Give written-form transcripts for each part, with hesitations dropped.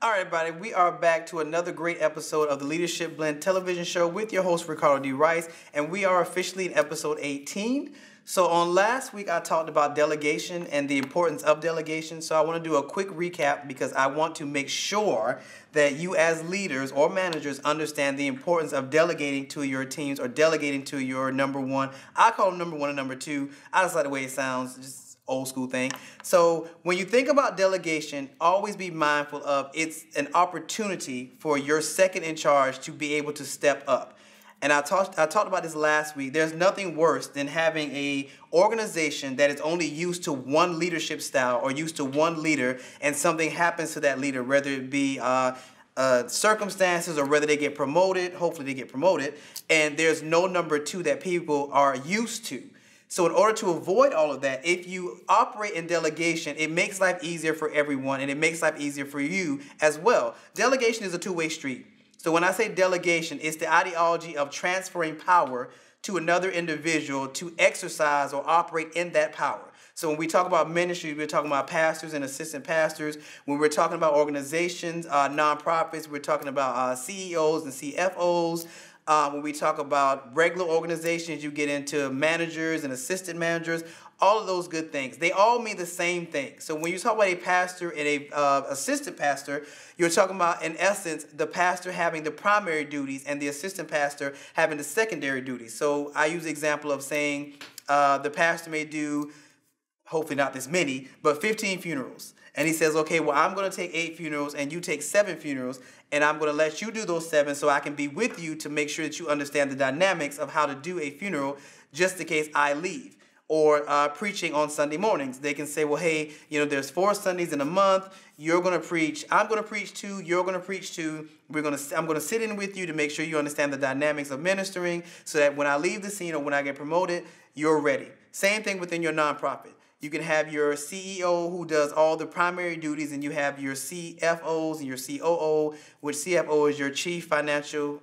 All right, everybody, we are back to another great episode of the Leadership Blend television show with your host, Ricardo D. Rice, and we are officially in episode 18. So on last week, I talked about delegation and the importance of delegation. So I want to do a quick recap because I want to make sure that you as leaders or managers understand the importance of delegating to your teams or delegating to your number one. I call them number one and number two. I just like the way it sounds. Just old school thing. So when you think about delegation, always be mindful of it's an opportunity for your second in charge to be able to step up. And I talked about this last week. There's nothing worse than having a organization that is only used to one leadership style or used to one leader, and something happens to that leader, whether it be circumstances or whether they get promoted. Hopefully they get promoted, and there's no number two that people are used to. So in order to avoid all of that, if you operate in delegation, it makes life easier for everyone, and it makes life easier for you as well. Delegation is a two-way street. So when I say delegation, it's the ideology of transferring power to another individual to exercise or operate in that power. So when we talk about ministry, we're talking about pastors and assistant pastors. When we're talking about organizations, nonprofits, we're talking about CEOs and CFOs. When we talk about regular organizations, you get into managers and assistant managers, all of those good things. They all mean the same thing. So when you talk about a pastor and a assistant pastor, you're talking about, in essence, the pastor having the primary duties and the assistant pastor having the secondary duties. So I use the example of saying the pastor may do, hopefully not this many, but 15 funerals. And he says, okay, well, I'm going to take 8 funerals and you take 7 funerals, and I'm going to let you do those 7 so I can be with you to make sure that you understand the dynamics of how to do a funeral just in case I leave. Or preaching on Sunday mornings. They can say, well, hey, there's 4 Sundays in a month. You're going to preach. I'm going to preach 2. You're going to preach 2. I'm going to sit in with you to make sure you understand the dynamics of ministering so that when I leave the scene or when I get promoted, you're ready. Same thing within your nonprofit. You can have your CEO who does all the primary duties, and you have your CFOs and your COO, which CFO is your chief financial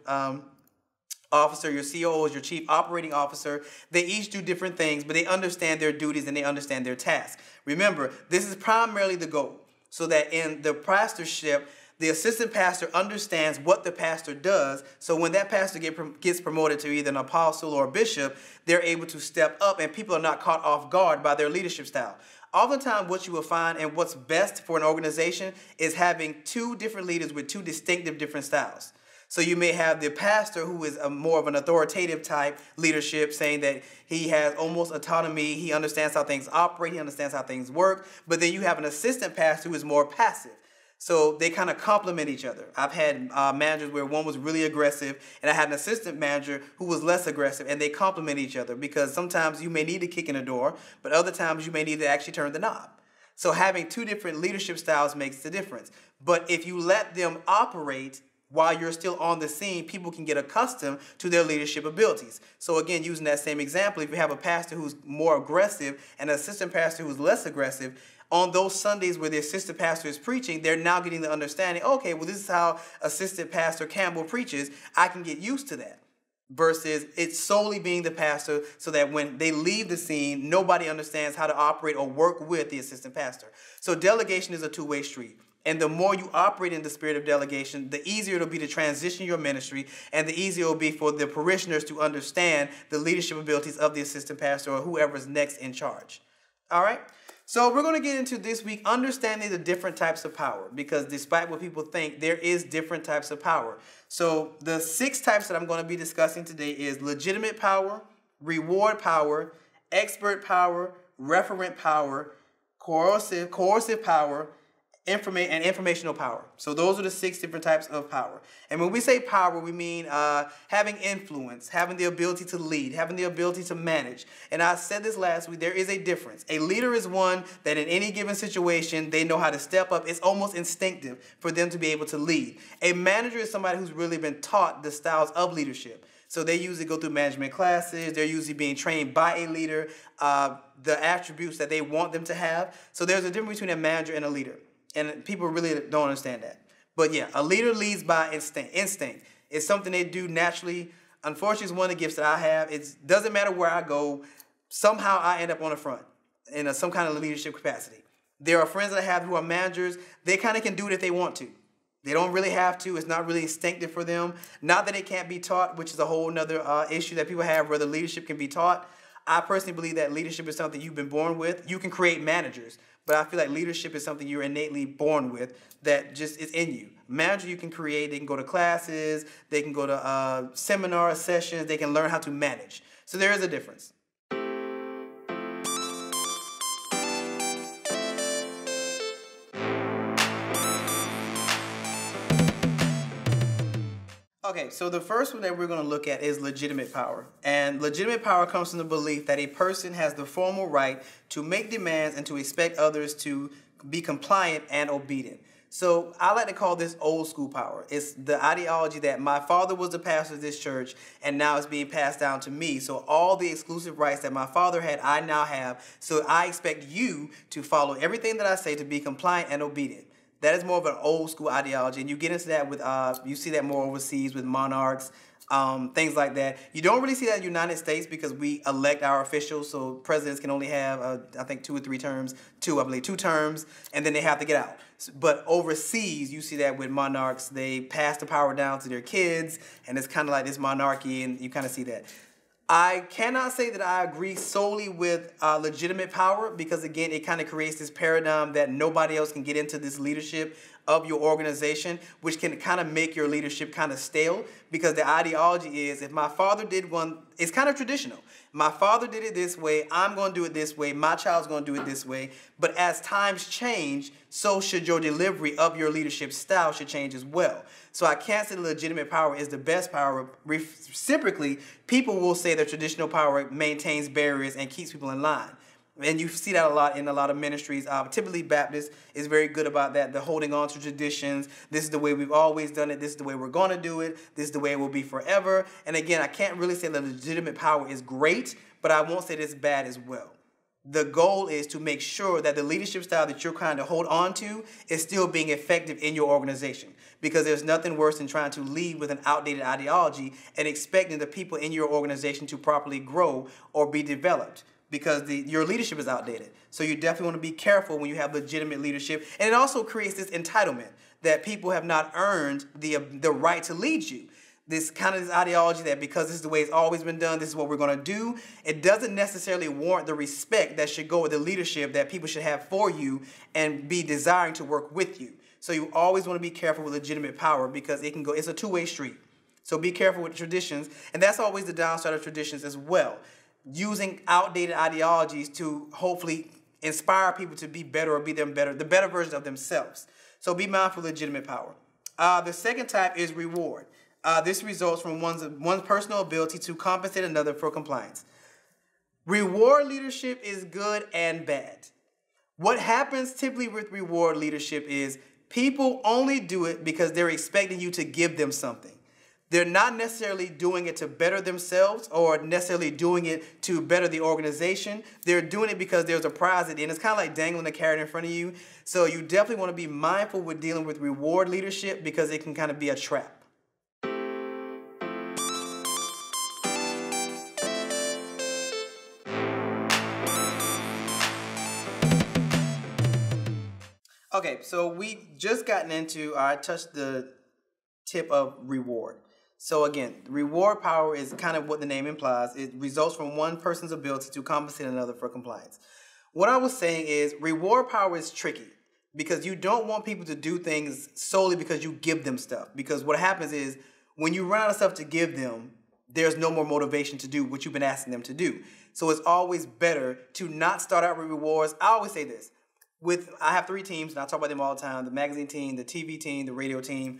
officer, your COO is your chief operating officer. They each do different things, but they understand their duties and they understand their tasks. Remember, this is primarily the goal, so that in the pastorship, the assistant pastor understands what the pastor does, so when that pastor gets promoted to either an apostle or a bishop, they're able to step up and people are not caught off guard by their leadership style. Oftentimes what you will find and what's best for an organization is having 2 different leaders with 2 distinctive different styles. So you may have the pastor who is more of an authoritative type leadership, saying that he has almost autonomy, he understands how things operate, he understands how things work, but then you have an assistant pastor who is more passive. So they kind of complement each other. I've had managers where one was really aggressive, and I had an assistant manager who was less aggressive, and they complement each other because sometimes you may need to kick in a door, but other times you may need to actually turn the knob. So having 2 different leadership styles makes the difference. But if you let them operate while you're still on the scene, people can get accustomed to their leadership abilities. So again, using that same example, if you have a pastor who's more aggressive and an assistant pastor who's less aggressive, on those Sundays where the assistant pastor is preaching, they're now getting the understanding, okay, well, this is how assistant pastor Campbell preaches. I can get used to that. Versus it's solely being the pastor, so that when they leave the scene, nobody understands how to operate or work with the assistant pastor. So delegation is a two-way street. And the more you operate in the spirit of delegation, the easier it'll be to transition your ministry, and the easier it'll be for the parishioners to understand the leadership abilities of the assistant pastor or whoever's next in charge. All right? So we're going to get into this week understanding the different types of power, because despite what people think, there is different types of power. So the 6 types that I'm going to be discussing today is legitimate power, reward power, expert power, referent power, coercive power, and informational power. So those are the 6 different types of power. And when we say power, we mean having influence, having the ability to lead, having the ability to manage. And I said this last week, there is a difference. A leader is one that in any given situation, they know how to step up. It's almost instinctive for them to be able to lead. A manager is somebody who's really been taught the styles of leadership. So they usually go through management classes. They're usually being trained by a leader, the attributes that they want them to have. So there's a difference between a manager and a leader. And people really don't understand that. But yeah, a leader leads by instinct. It's something they do naturally. Unfortunately, it's one of the gifts that I have. It doesn't matter where I go. Somehow I end up on the front in some kind of leadership capacity. There are friends that I have who are managers. They kind of can do it if they want to. They don't really have to. It's not really instinctive for them. Not that it can't be taught, which is a whole nother issue that people have, whether leadership can be taught. I personally believe that leadership is something you've been born with. You can create managers, but I feel like leadership is something you're innately born with that just is in you. Manager you can create. They can go to classes. They can go to seminar sessions. They can learn how to manage. So there is a difference. Okay, so the first one that we're going to look at is legitimate power. And legitimate power comes from the belief that a person has the formal right to make demands and to expect others to be compliant and obedient. So I like to call this old school power. It's the ideology that my father was the pastor of this church and now it's being passed down to me. So all the exclusive rights that my father had, I now have. So I expect you to follow everything that I say, to be compliant and obedient. That is more of an old school ideology, and you get into that with, you see that more overseas with monarchs, things like that. You don't really see that in the United States because we elect our officials, so presidents can only have, I think, 2 or 3 terms, 2 terms, and then they have to get out. But overseas, you see that with monarchs, they pass the power down to their kids, and it's kind of like this monarchy, and you kind of see that. I cannot say that I agree solely with legitimate power because, again, it kind of creates this paradigm that nobody else can get into this leadership of your organization, which can kind of make your leadership kind of stale because the ideology is if my father did one, it's kind of traditional. My father did it this way, I'm going to do it this way, my child's going to do it this way. But as times change, so should your delivery of your leadership style should change as well. So I can't say legitimate power is the best power. Reciprocally, people will say that traditional power maintains barriers and keeps people in line. And you see that a lot in a lot of ministries. Typically, Baptist is very good about that. The holding on to traditions. This is the way we've always done it. This is the way we're going to do it. This is the way it will be forever. And again, I can't really say that legitimate power is great, but I won't say that it's bad as well. The goal is to make sure that the leadership style that you're trying to hold on to is still being effective in your organization. Because there's nothing worse than trying to lead with an outdated ideology and expecting the people in your organization to properly grow or be developed. Because your leadership is outdated. So you definitely want to be careful when you have legitimate leadership. And it also creates this entitlement that people have not earned the right to lead you. This ideology that because this is the way it's always been done, this is what we're going to do. It doesn't necessarily warrant the respect that should go with the leadership that people should have for you and be desiring to work with you. So you always want to be careful with legitimate power because it can go, it's a two-way street. So be careful with traditions. And that's always the downside of traditions as well. Using outdated ideologies to hopefully inspire people to be better or be them better, the better version of themselves. So be mindful of legitimate power. The second type is reward. This results from one's personal ability to compensate another for compliance. Reward leadership is good and bad. What happens typically with reward leadership is people only do it because they're expecting you to give them something. They're not necessarily doing it to better themselves or necessarily doing it to better the organization. They're doing it because there's a prize at the end. It's kind of like dangling a carrot in front of you. So you definitely want to be mindful with dealing with reward leadership because it can kind of be a trap. Okay, so we just gotten into, I touched the tip of reward. So again, reward power is kind of what the name implies. It results from one person's ability to compensate another for compliance. What I was saying is reward power is tricky because you don't want people to do things solely because you give them stuff. Because what happens is when you run out of stuff to give them, there's no more motivation to do what you've been asking them to do. So it's always better to not start out with rewards. I always say this. I have 3 teams, and I talk about them all the time, the magazine team, the TV team, the radio team.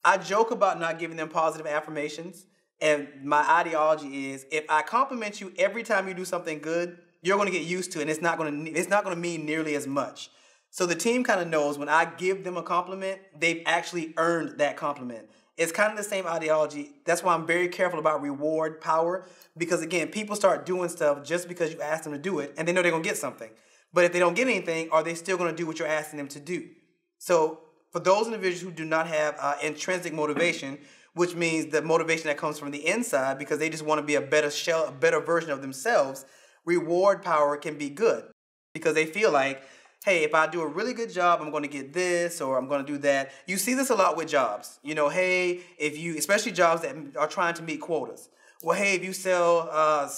I joke about not giving them positive affirmations, and my ideology is if I compliment you every time you do something good, you're going to get used to it, and it's not going to mean nearly as much. So the team kind of knows when I give them a compliment, they've actually earned that compliment. It's kind of the same ideology. That's why I'm very careful about reward power, because again, people start doing stuff just because you ask them to do it, and they know they're going to get something. But if they don't get anything, are they still going to do what you're asking them to do? So for those individuals who do not have intrinsic motivation, which means the motivation that comes from the inside because they just want to be a better version of themselves, reward power can be good because they feel like hey, if I do a really good job, I'm going to get this or I'm going to do that. You see this a lot with jobs. You know, hey, if you, especially jobs that are trying to meet quotas. Well, hey, if you sell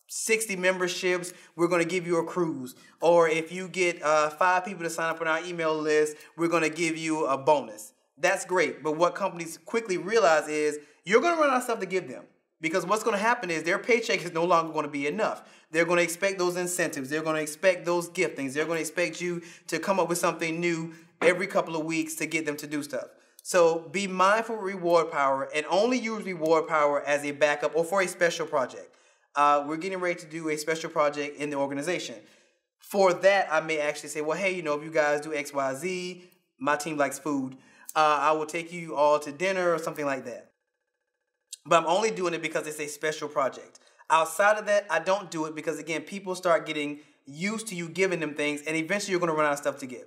60 memberships, we're going to give you a cruise. Or if you get 5 people to sign up on our email list, we're going to give you a bonus. That's great. But what companies quickly realize is you're going to run out of stuff to give them. Because what's going to happen is their paycheck is no longer going to be enough. They're going to expect those incentives. They're going to expect those giftings. They're going to expect you to come up with something new every couple of weeks to get them to do stuff. So be mindful of reward power and only use reward power as a backup or for a special project. We're getting ready to do a special project in the organization. For that, I may actually say, well, hey, you know, if you guys do X, Y, Z, my team likes food. I will take you all to dinner or something like that. But I'm only doing it because it's a special project. Outside of that, I don't do it because, again, people start getting used to you giving them things, and eventually you're going to run out of stuff to give.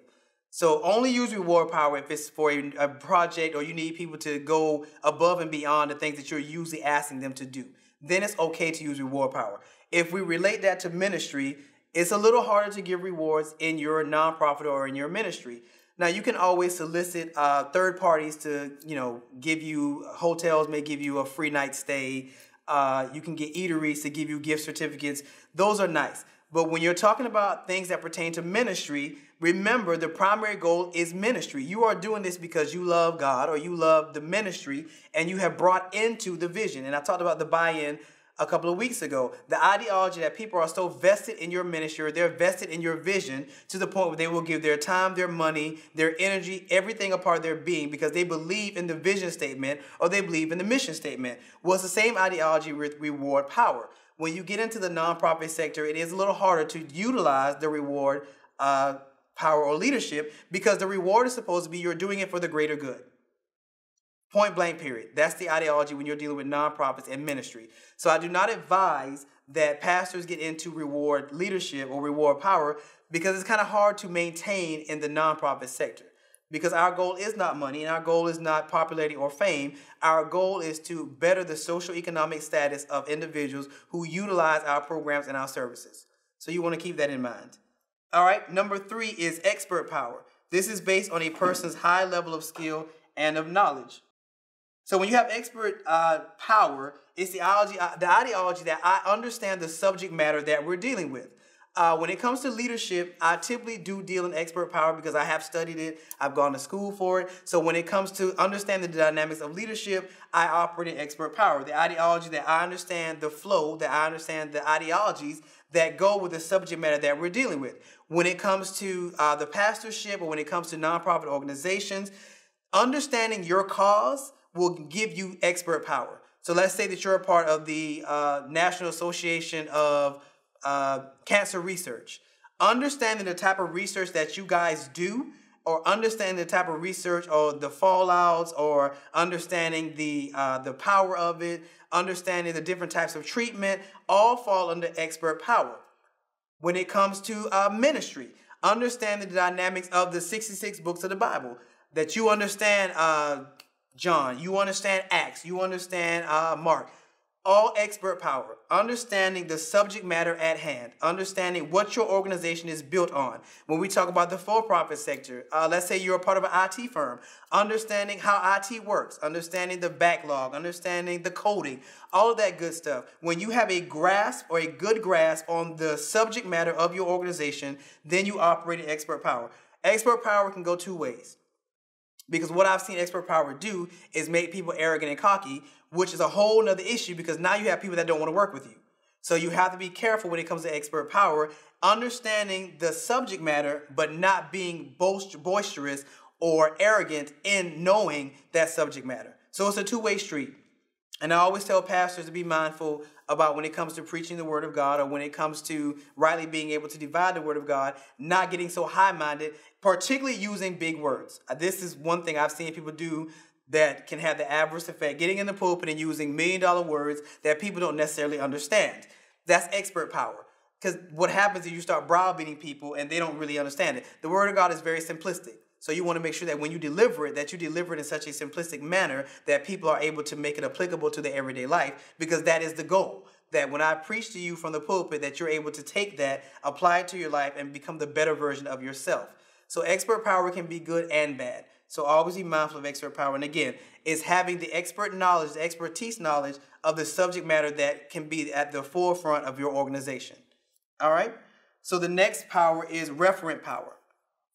So only use reward power if it's for a project or you need people to go above and beyond the things that you're usually asking them to do. Then it's okay to use reward power. If we relate that to ministry, it's a little harder to give rewards in your nonprofit or in your ministry. Now, you can always solicit third parties to, you know, give you, hotels may give you a free night stay. You can get eateries to give you gift certificates. Those are nice. But when you're talking about things that pertain to ministry, remember the primary goal is ministry. You are doing this because you love God or you love the ministry and you have brought into the vision. And I talked about the buy-in a couple of weeks ago. The ideology that people are so vested in your ministry, or they're vested in your vision to the point where they will give their time, their money, their energy, everything a part of their being because they believe in the vision statement or they believe in the mission statement. Well, it's the same ideology with reward power. When you get into the nonprofit sector, it is a little harder to utilize the reward power or leadership because the reward is supposed to be you're doing it for the greater good. Point blank, period. That's the ideology when you're dealing with nonprofits and ministry. So I do not advise that pastors get into reward leadership or reward power because it's kind of hard to maintain in the nonprofit sector. Because our goal is not money and our goal is not popularity or fame. Our goal is to better the social economic status of individuals who utilize our programs and our services. So you want to keep that in mind. All right, number 3 is expert power. This is based on a person's high level of skill and of knowledge. So when you have expert power, it's the ideology that I understand the subject matter that we're dealing with. When it comes to leadership, I typically do deal in expert power because I have studied it. I've gone to school for it. So when it comes to understanding the dynamics of leadership, I operate in expert power. The ideology that I understand the flow, that I understand the ideologies that go with the subject matter that we're dealing with. When it comes to the pastorship or when it comes to nonprofit organizations, understanding your cause will give you expert power. So let's say that you're a part of the National Association of Cancer Research. Understanding the type of research that you guys do, or understanding the type of research or the fallouts, or understanding the power of it, understanding the different types of treatment, all fall under expert power. When it comes to ministry, understanding the dynamics of the 66 books of the Bible, that you understand John, you understand Acts, you understand Mark. All expert power, understanding the subject matter at hand, understanding what your organization is built on. When we talk about the for-profit sector, let's say you're a part of an IT firm, understanding how IT works, understanding the backlog, understanding the coding, all of that good stuff. When you have a grasp or a good grasp on the subject matter of your organization, then you operate in expert power. Expert power can go 2 ways. Because what I've seen expert power do is make people arrogant and cocky, which is a whole nother issue because now you have people that don't want to work with you. So you have to be careful when it comes to expert power, understanding the subject matter, but not being boisterous or arrogant in knowing that subject matter. So it's a 2-way street. And I always tell pastors to be mindful about when it comes to preaching the word of God or when it comes to rightly being able to divide the word of God, not getting so high-minded, particularly using big words. This is one thing I've seen people do that can have the adverse effect, getting in the pulpit and using million-dollar words that people don't necessarily understand. That's expert power. Because what happens is you start browbeating people and they don't really understand it. The word of God is very simplistic. So you want to make sure that when you deliver it, that you deliver it in such a simplistic manner that people are able to make it applicable to their everyday life, because that is the goal. that when I preach to you from the pulpit, that you're able to take that, apply it to your life, and become the better version of yourself. So expert power can be good and bad. So always be mindful of expert power. And again, it's having the expert knowledge, the expertise knowledge of the subject matter that can be at the forefront of your organization. All right? So the next power is referent power.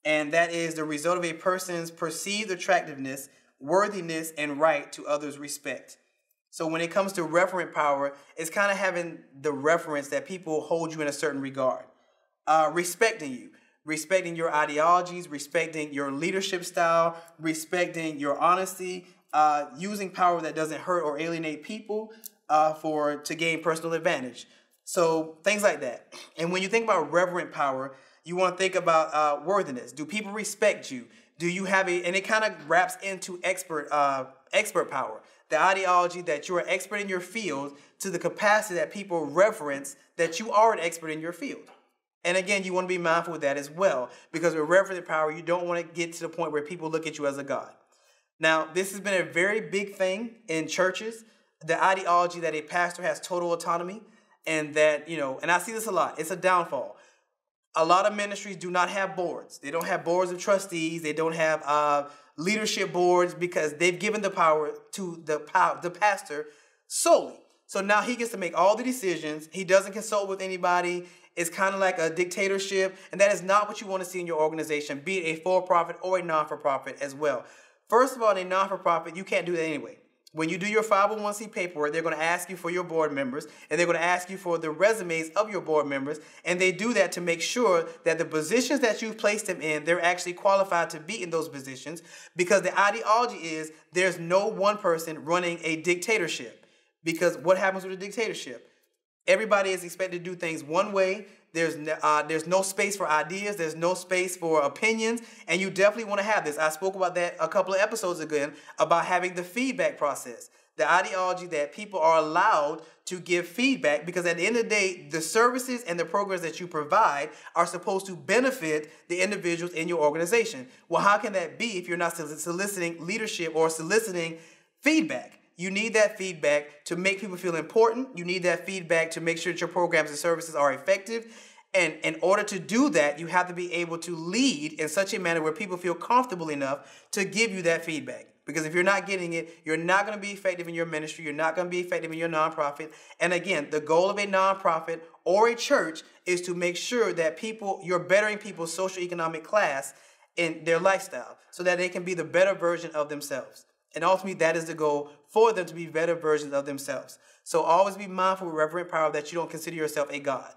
And that is the result of a person's perceived attractiveness, worthiness, and right to others' respect. So when it comes to referent power, it's kind of having the reference that people hold you in a certain regard. Respecting you. Respecting your ideologies, respecting your leadership style, respecting your honesty, using power that doesn't hurt or alienate people to gain personal advantage. So things like that. And when you think about reverent power, you want to think about worthiness. Do people respect you? Do you have and it kind of wraps into expert power. The ideology that you're an expert in your field to the capacity that people reverence that you are an expert in your field. And again, you want to be mindful of that as well, because with reverent power, you don't want to get to the point where people look at you as a god. Now, this has been a very big thing in churches, the ideology that a pastor has total autonomy, and that, and I see this a lot. It's a downfall. A lot of ministries do not have boards. They don't have boards of trustees. They don't have leadership boards because they've given the power to the pastor solely. So now he gets to make all the decisions. He doesn't consult with anybody. It's kind of like a dictatorship, and that is not what you want to see in your organization, be it a for-profit or a non-for-profit as well. First of all, in a non-for-profit, you can't do that anyway. When you do your 501c paperwork, they're going to ask you for your board members, and they're going to ask you for the resumes of your board members, and they do that to make sure that the positions that you've placed them in, they're actually qualified to be in those positions, because the ideology is there's no one person running a dictatorship. Because what happens with a dictatorship? Everybody is expected to do things one way. There's no space for ideas. There's no space for opinions. And you definitely want to have this. I spoke about that a couple of episodes ago about having the feedback process. The ideology that people are allowed to give feedback, because at the end of the day, the services and the programs that you provide are supposed to benefit the individuals in your organization. Well, how can that be if you're not soliciting leadership or soliciting feedback? You need that feedback to make people feel important. You need that feedback to make sure that your programs and services are effective. And in order to do that, you have to be able to lead in such a manner where people feel comfortable enough to give you that feedback. Because if you're not getting it, you're not going to be effective in your ministry. You're not going to be effective in your nonprofit. And again, the goal of a nonprofit or a church is to make sure that you're bettering people's socioeconomic class in their lifestyle so that they can be the better version of themselves. And ultimately, that is the goal, for them to be better versions of themselves. So always be mindful with reverent power that you don't consider yourself a god.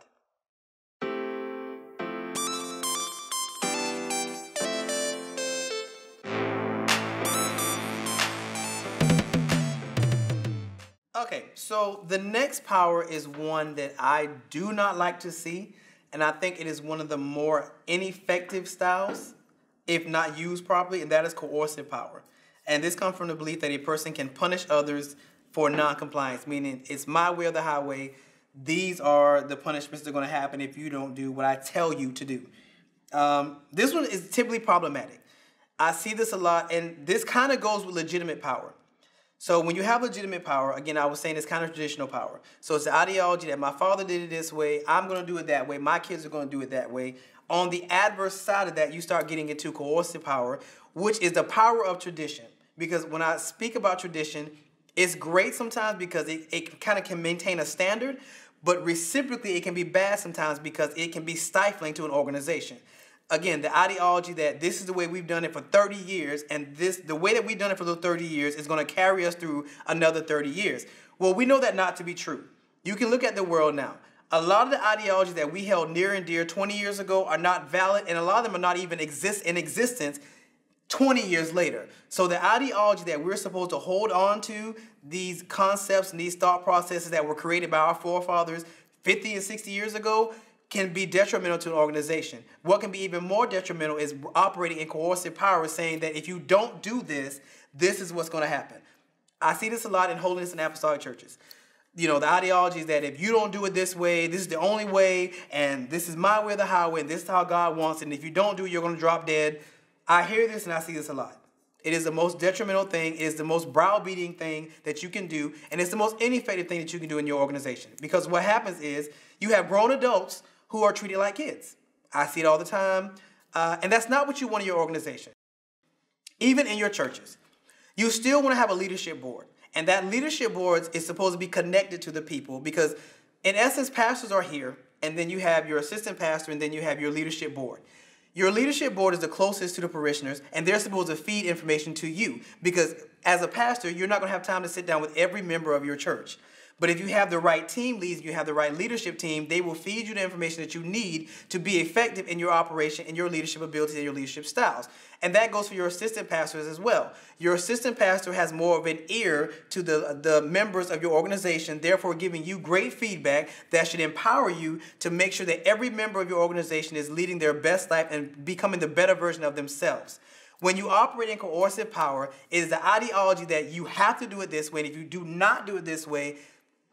Okay, so the next power is one that I do not like to see, and I think it is one of the more ineffective styles, if not used properly, and that is coercive power. And this comes from the belief that a person can punish others for non-compliance, meaning it's my way or the highway. These are the punishments that are going to happen if you don't do what I tell you to do. This one is typically problematic. I see this a lot, and this kind of goes with legitimate power. So when you have legitimate power, again, I was saying it's kind of traditional power. So it's the ideology that my father did it this way, I'm going to do it that way, my kids are going to do it that way. On the adverse side of that, you start getting into coercive power, which is the power of tradition. Because when I speak about tradition, it's great sometimes because it kind of can maintain a standard, but reciprocally it can be bad sometimes because it can be stifling to an organization. Again, the ideology that this is the way we've done it for 30 years, and the way that we've done it for those 30 years is going to carry us through another 30 years. Well, we know that not to be true. You can look at the world now. A lot of the ideologies that we held near and dear 20 years ago are not valid, and a lot of them are not even in existence 20 years later. So the ideology that we're supposed to hold on to, these concepts and these thought processes that were created by our forefathers 50 and 60 years ago, can be detrimental to an organization. What can be even more detrimental is operating in coercive power, saying that if you don't do this, this is what's going to happen. I see this a lot in holiness and apostolic churches. The ideology is that if you don't do it this way, this is the only way, and this is my way or the highway, and this is how God wants it, and if you don't do it, you're going to drop dead. I hear this and I see this a lot. It is the most detrimental thing. It is the most browbeating thing that you can do. And it's the most ineffective thing that you can do in your organization. Because what happens is you have grown adults who are treated like kids. I see it all the time. And that's not what you want in your organization. Even in your churches. You still want to have a leadership board. And that leadership board is supposed to be connected to the people. Because in essence, pastors are here. And then you have your assistant pastor. And then you have your leadership board. Your leadership board is the closest to the parishioners, and they're supposed to feed information to you. Because as a pastor, you're not going to have time to sit down with every member of your church. But if you have the right team leads, you have the right leadership team, they will feed you the information that you need to be effective in your operation, in your leadership abilities, and your leadership styles. And that goes for your assistant pastors as well. Your assistant pastor has more of an ear to the members of your organization, therefore giving you great feedback that should empower you to make sure that every member of your organization is leading their best life and becoming the better version of themselves. When you operate in coercive power, it is the ideology that you have to do it this way, and if you do not do it this way,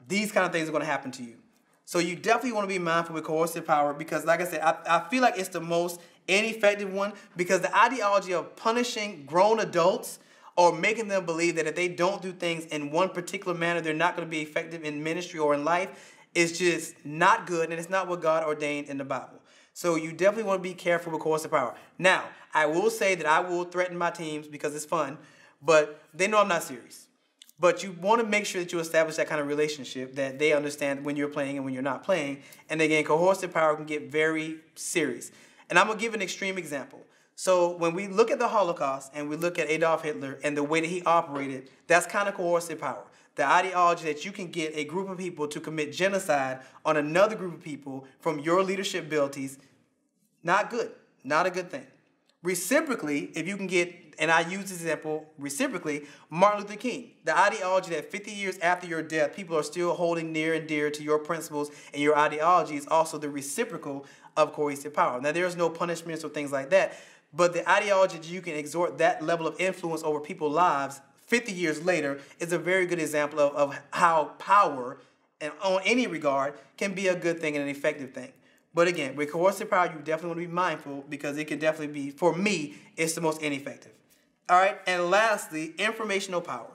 these kind of things are going to happen to you. So you definitely want to be mindful with coercive power because, like I said, I feel like it's the most ineffective one because the ideology of punishing grown adults or making them believe that if they don't do things in one particular manner, they're not going to be effective in ministry or in life is just not good, and it's not what God ordained in the Bible. So you definitely want to be careful with coercive power. Now, I will say that I will threaten my teams because it's fun, but they know I'm not serious. But you want to make sure that you establish that kind of relationship that they understand when you're playing and when you're not playing. And again, coercive power can get very serious. And I'm going to give an extreme example. So when we look at the Holocaust and we look at Adolf Hitler and the way that he operated, that's kind of coercive power. The ideology that you can get a group of people to commit genocide on another group of people from your leadership abilities, not good. Not a good thing. Reciprocally, if you can get, and I use this example reciprocally, Martin Luther King. The ideology that 50 years after your death, people are still holding near and dear to your principles and your ideology is also the reciprocal of coercive power. Now, there's no punishments or things like that, but the ideology that you can exert that level of influence over people's lives 50 years later is a very good example of how power, and on any regard, can be a good thing and an effective thing. But again, with coercive power, you definitely want to be mindful because it can definitely be, for me, it's the most ineffective. All right, and lastly, informational power.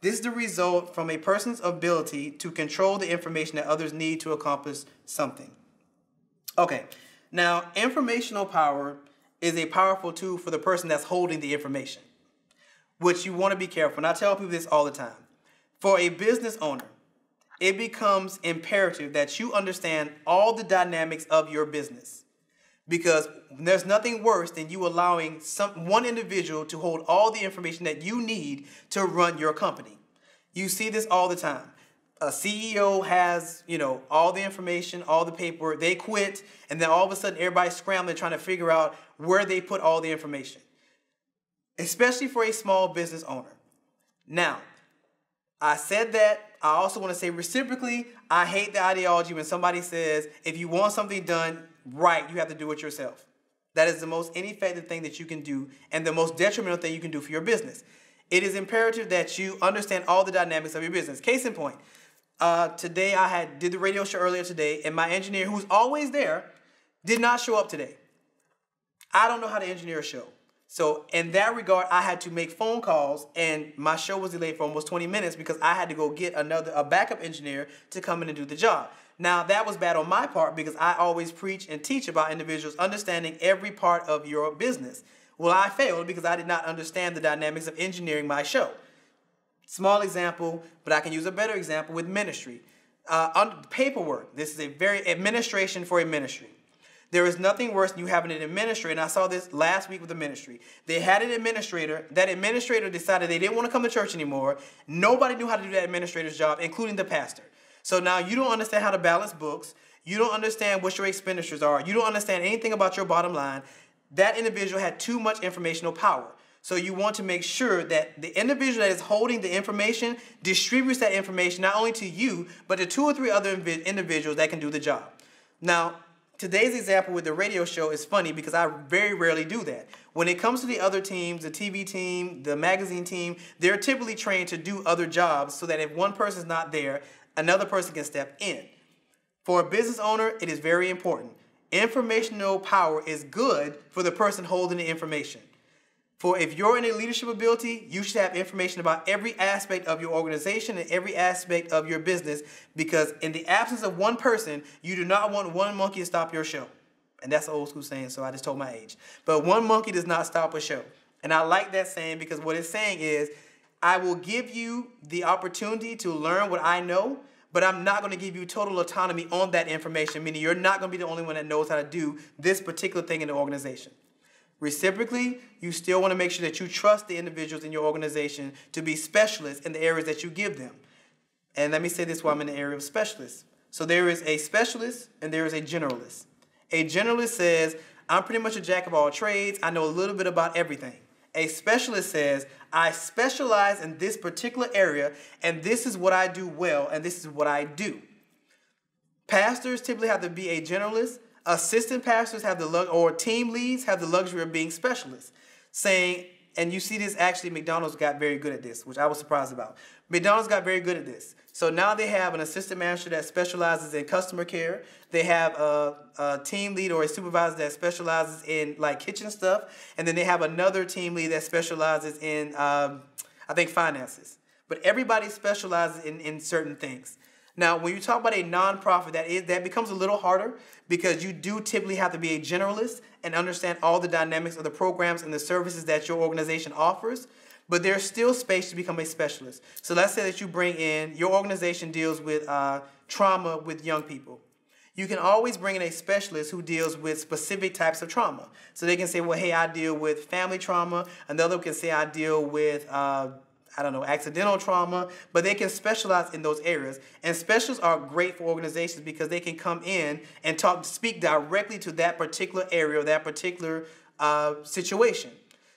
This is the result from a person's ability to control the information that others need to accomplish something. Okay, now informational power is a powerful tool for the person that's holding the information, which you want to be careful. And I tell people this all the time. For a business owner, it becomes imperative that you understand all the dynamics of your business. Because there's nothing worse than you allowing one individual to hold all the information that you need to run your company. You see this all the time. A CEO has, all the information, all the paperwork. They quit, and then all of a sudden everybody's scrambling trying to figure out where they put all the information. Especially for a small business owner. Now, I said that. I also want to say reciprocally, I hate the ideology when somebody says, if you want something done right, you have to do it yourself. That is the most ineffective thing that you can do and the most detrimental thing you can do for your business. It is imperative that you understand all the dynamics of your business. Case in point, today I did the radio show earlier today, and my engineer, who's always there, did not show up today. I don't know how to engineer a show. So in that regard, I had to make phone calls, and my show was delayed for almost 20 minutes because I had to go get a backup engineer to come in and do the job. Now, that was bad on my part because I always preach and teach about individuals understanding every part of your business. Well, I failed because I did not understand the dynamics of engineering my show. Small example, but I can use a better example with ministry. Paperwork. This is a very administration for a ministry. There is nothing worse than you having an administrator, and I saw this last week with the ministry. They had an administrator. That administrator decided they didn't want to come to church anymore. Nobody knew how to do that administrator's job, including the pastor. So now you don't understand how to balance books. You don't understand what your expenditures are. You don't understand anything about your bottom line. That individual had too much informational power. So you want to make sure that the individual that is holding the information distributes that information not only to you, but to 2 or 3 other individuals that can do the job. Now, today's example with the radio show is funny because I very rarely do that. When it comes to the other teams, the TV team, the magazine team, they're typically trained to do other jobs so that if one person's not there, another person can step in. For a business owner, it is very important. Informational power is good for the person holding the information. If you're in a leadership ability, you should have information about every aspect of your organization and every aspect of your business, because in the absence of one person, you do not want one monkey to stop your show. And that's an old school saying, so I just told my age. But one monkey does not stop a show. And I like that saying because what it's saying is, I will give you the opportunity to learn what I know, but I'm not going to give you total autonomy on that information, meaning you're not going to be the only one that knows how to do this particular thing in the organization. Reciprocally, you still want to make sure that you trust the individuals in your organization to be specialists in the areas that you give them. And let me say this while I'm in the area of specialists. So there is a specialist and there is a generalist. A generalist says, I'm pretty much a jack of all trades. I know a little bit about everything. A specialist says, I specialize in this particular area, and this is what I do well, and this is what I do. Pastors typically have to be a generalist. Assistant pastors have or team leads have the luxury of being specialists. Saying, and you see this actually, McDonald's got very good at this, which I was surprised about. McDonald's got very good at this. So now they have an assistant manager that specializes in customer care. They have a team lead or a supervisor that specializes in like kitchen stuff. And then they have another team lead that specializes in, I think, finances. But everybody specializes in certain things. Now, when you talk about a nonprofit, that becomes a little harder because you do typically have to be a generalist and understand all the dynamics of the programs and the services that your organization offers. But there's still space to become a specialist. So let's say that you bring in, your organization deals with trauma with young people. You can always bring in a specialist who deals with specific types of trauma. So they can say, well, hey, I deal with family trauma. Another can say I deal with accidental trauma, but they can specialize in those areas. And specialists are great for organizations because they can come in and speak directly to that particular area or that particular situation.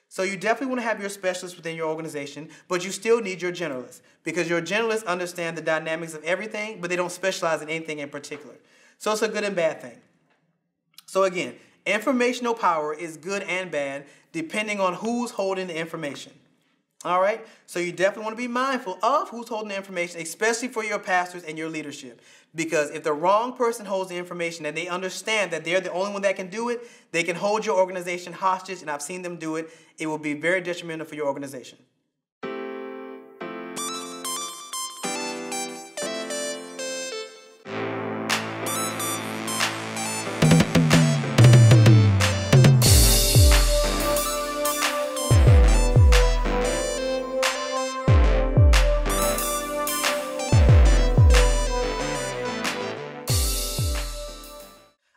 So you definitely want to have your specialists within your organization, but you still need your generalists because your generalists understand the dynamics of everything, but they don't specialize in anything in particular. So it's a good and bad thing. So again, informational power is good and bad depending on who's holding the information. All right, so you definitely want to be mindful of who's holding the information, especially for your pastors and your leadership. Because if the wrong person holds the information and they understand that they're the only one that can do it, they can hold your organization hostage, and I've seen them do it. It will be very detrimental for your organization.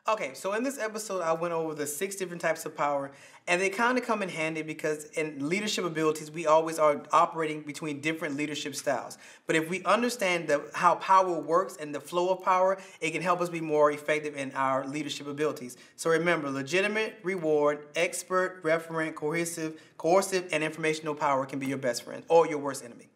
Okay, so in this episode, I went over the 6 different types of power, and they kind of come in handy because in leadership abilities, we always are operating between different leadership styles. But if we understand how power works and the flow of power, it can help us be more effective in our leadership abilities. So remember, legitimate, reward, expert, referent, coercive, and informational power can be your best friend or your worst enemy.